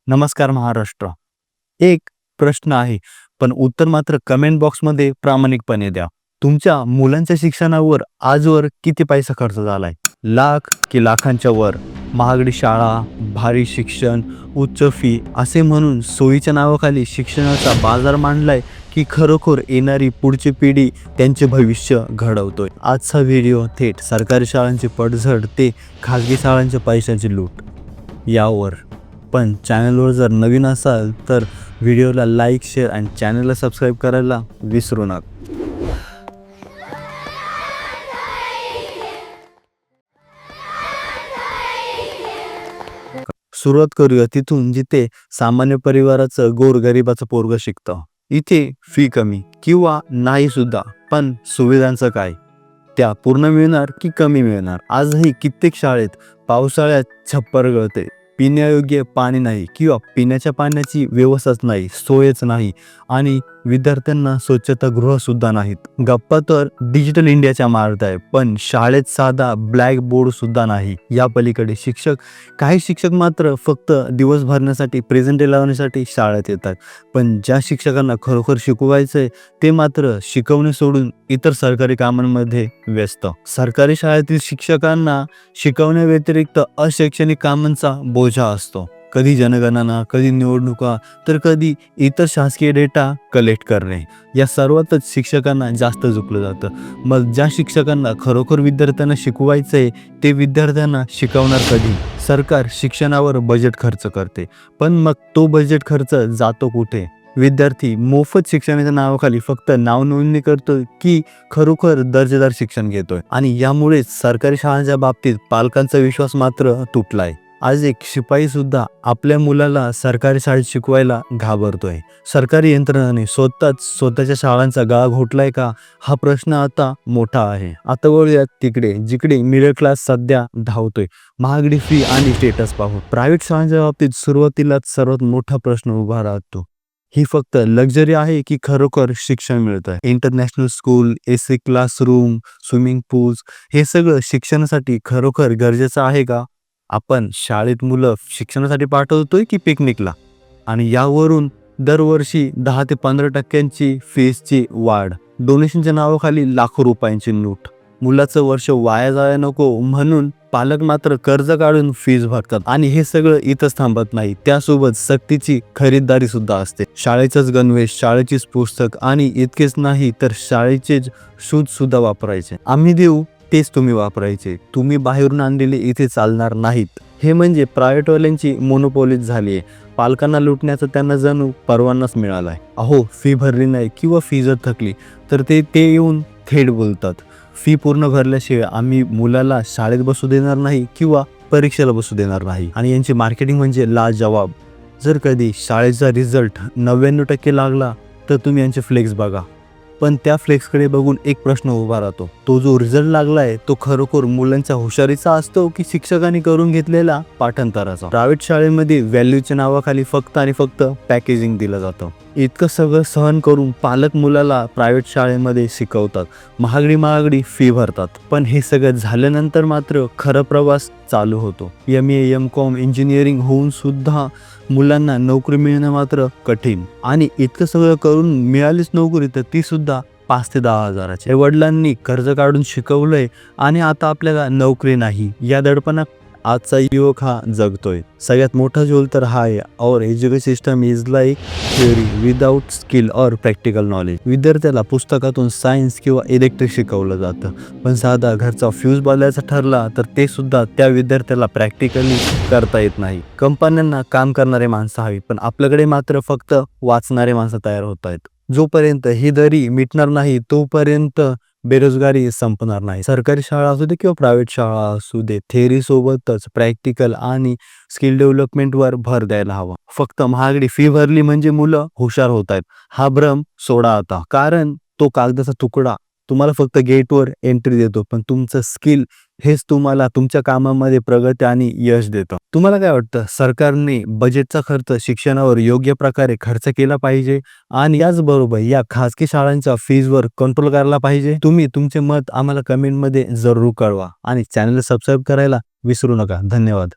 नमस्कार महाराष्ट्र. एक प्रश्न आहे, पण उत्तर मात्र कमेंट बॉक्समध्ये प्रामाणिकपणे द्या. तुमच्या मुलांच्या शिक्षणावर आजवर किती पैसा खर्च झालाय? लाख की लाखांच्या वर? महागडी शाळा, भारी शिक्षण, उच्च फी असे म्हणून सोयीच्या नावाखाली शिक्षणाचा बाजार मांडलाय की खरोखर येणारी पुढची पिढी त्यांचे भविष्य घडवतोय? आजचा व्हिडिओ थेट सरकारी शाळांची पडझड ते खाजगी शाळांच्या पैशांची लूट यावर. पण चॅनलवर जर नवीन असाल तर व्हिडिओला लाईक, शेअर आणि चॅनलला सबस्क्राईब करायला विसरू नका. सुरुवात करूया तिथून जिथे सामान्य परिवाराचं गोरगरिबाचं पोरगं शिकतं. इथे फी कमी किंवा नाही सुद्धा, पण सुविधांचं काय? त्या पूर्ण मिळणार की कमी मिळणार? आजही कित्येक शाळेत पावसाळ्यात छप्पर गळते, पिण्यायोग्य पाणी नाही किंवा पिण्याच्या पाण्याची व्यवस्थाच नाही, सोयच नाही आणि विद्यार्थ्यांना स्वच्छतागृह सुद्धा नाहीत. गप्पा तर डिजिटल इंडियाच्या मारत आहे, पण शाळेत साधा ब्लॅक बोर्ड सुद्धा नाही. या पलीकडे काही शिक्षक मात्र फक्त दिवस भरण्यासाठी, प्रेझेंटे लावण्यासाठी शाळेत येतात, पण ज्या शिक्षकांना खरोखर शिकवायचंय ते मात्र शिकवणे सोडून इतर सरकारी कामांमध्ये व्यस्त. सरकारी शाळेतील शिक्षकांना शिकवण्याव्यतिरिक्त अशैक्षणिक कामांचा बोजा असतो. कधी जनगणना, कधी निवडणुका, तर कधी इतर शासकीय डेटा कलेक्ट करणे. या सर्वातच शिक्षकांना जास्त झुकलं जातं. मग ज्या शिक्षकांना खरोखर विद्यार्थ्यांना शिकवायचंय ते विद्यार्थ्यांना शिकवणार कधी? सरकार शिक्षणावर बजेट खर्च करते, पण मग तो बजेट खर्च जातो कुठे? विद्यार्थी मोफत शिक्षणाच्या नावाखाली फक्त नावनोंदणी करतोय की खरोखर दर्जेदार शिक्षण घेतोय? आणि यामुळेच सरकारी शाळांच्या बाबतीत पालकांचा विश्वास मात्र तुटलाय. आज एक शिपाई सुद्धा आपल्या मुलाला सरकारी शाळेत शिकवायला घाबरतोय. सरकारी यंत्रणाने स्वतःच्या शाळांचा गळा घोटलाय का? हा प्रश्न आता मोठा आहे. आता वळूयात तिकडे जिकडे मिडल क्लास सध्या धावतोय. महागडी फी आणि स्टेटस पाहून प्रायव्हेट शाळांच्या बाबतीत सुरुवातीलाच सर्वात मोठा प्रश्न उभा राहतो. ही फक्त लक्झरी आहे की खरोखर शिक्षण मिळत आहे? International school, AC classroom, swimming pools हे सगळं शिक्षणासाठी खरोखर गरजेचं आहे का? आपण शाळेत मुलं शिक्षणासाठी पाठवतोय की पिकनिकला? आणि यावरून दरवर्षी 10 ते 15% फीसची वाढ, डोनेशनच्या नावाखाली लाखो रुपयांची लूट. मुलाचं वर्ष वाया जायला नको म्हणून पालक मात्र कर्ज काढून फीस भरतात. आणि हे सगळं इथंच थांबत नाही, त्यासोबत सक्तीची खरीददारी सुद्धा असते. शाळेचाच गणवेश, शाळेचीच पुस्तक आणि इतकेच नाही तर शाळेचेच शूज सुद्धा वापरायचे. आम्ही देऊ तेच तुम्ही वापरायचे, तुम्ही बाहेरून आणलेले इथे चालणार नाहीत. हे म्हणजे प्रायव्हेटवाल्यांची मोनोपॉलीच झाली आहे. पालकांना लुटण्याचा त्यांना जणू परवानाच मिळालाय. अहो, फी भरली नाही किंवा फी जर थकली तर ते येऊन थेट बोलतात, फी पूर्ण भरल्याशिवाय आम्ही मुलाला शाळेत बसू देणार नाही किंवा परीक्षेला बसू देणार नाही. आणि यांची मार्केटिंग म्हणजे लाजवाब. जर कधी शाळेचा रिझल्ट 99% लागला तर तुम्ही यांचे फ्लेक्स बघा, पण त्या फ्लेक्सकडे बघून एक प्रश्न उभा राहतो, तो जो रिझल्ट लागलाय तो खरोखर मुलांच्या हुशारीचा असतो की शिक्षकांनी करून घेतलेला पाठांतराचा? प्रायव्हेट शाळेमध्ये व्हॅल्यूच्या नावाखाली फक्त आणि फक्त पॅकेजिंग दिलं जातं. इतकं सगळं सहन करून पालक मुलाला प्रायव्हेट शाळेमध्ये शिकवतात, महागडी फी भरतात, पण हे सगळं झाल्यानंतर मात्र खरं प्रवास चालू होतो. MA, MCOM, इंजिनिअरिंग होऊन सुद्धा मुलांना नोकरी मिळणं मात्र कठीण. आणि इतकं सगळं करून मिळालीच नोकरी तर ती सुद्धा 5 ते 10 हजाराची. वडिलांनी कर्ज काढून शिकवलंय आणि आता आपल्याला नोकरी नाही, या दडपणात आजचा युवक हा जगतोय. सगळ्यात मोठा झोल तर हा आहे, और education system is like theory without skill और प्रॅक्टिकल नॉलेज. विद्यार्थ्याला पुस्तकातून सायन्स किंवा इलेक्ट्रिक शिकवलं जातं, पण साधा घरचा फ्यूज बदलायचा ठरला तर ते सुद्धा त्या विद्यार्थ्याला प्रॅक्टिकली करता येत नाही. कंपन्यांना काम करणारे माणसं हवी, पण आपल्याकडे मात्र फक्त वाचणारे माणसं तयार होत आहेत. जोपर्यंत ही दरी मिटणार नाही तोपर्यंत बेरोजगारी संपणार नाही. सरकारी शाळा असू दे किंवा प्रायव्हेट शाळा असू दे, थेअरी सोबतच प्रॅक्टिकल आणि स्किल डेव्हलपमेंटवर भर द्यायला हवा. फक्त महागडी फी भरली म्हणजे मुलं हुशार होत आहेत हा भ्रम सोडा आता. कारण तो कागदाचा तुकडा तुम्हाला फक्त गेटवर एंट्री देतो, पण तुमचं स्किल हेच तुम्हाला तुमच्या कामामध्ये प्रगती आणि यश देतं. तुम्हाला काय वाटतं, सरकारने बजेटचा खर्च शिक्षणावर योग्य प्रकारे खर्च केला पाहिजे आणि याचबरोबर या खासगी शाळांच्या फीजवर कंट्रोल करायला पाहिजे? तुम्ही तुमचे मत आम्हाला कमेंटमध्ये जरूर कळवा आणि चॅनलला सबस्क्राईब करायला विसरू नका. धन्यवाद.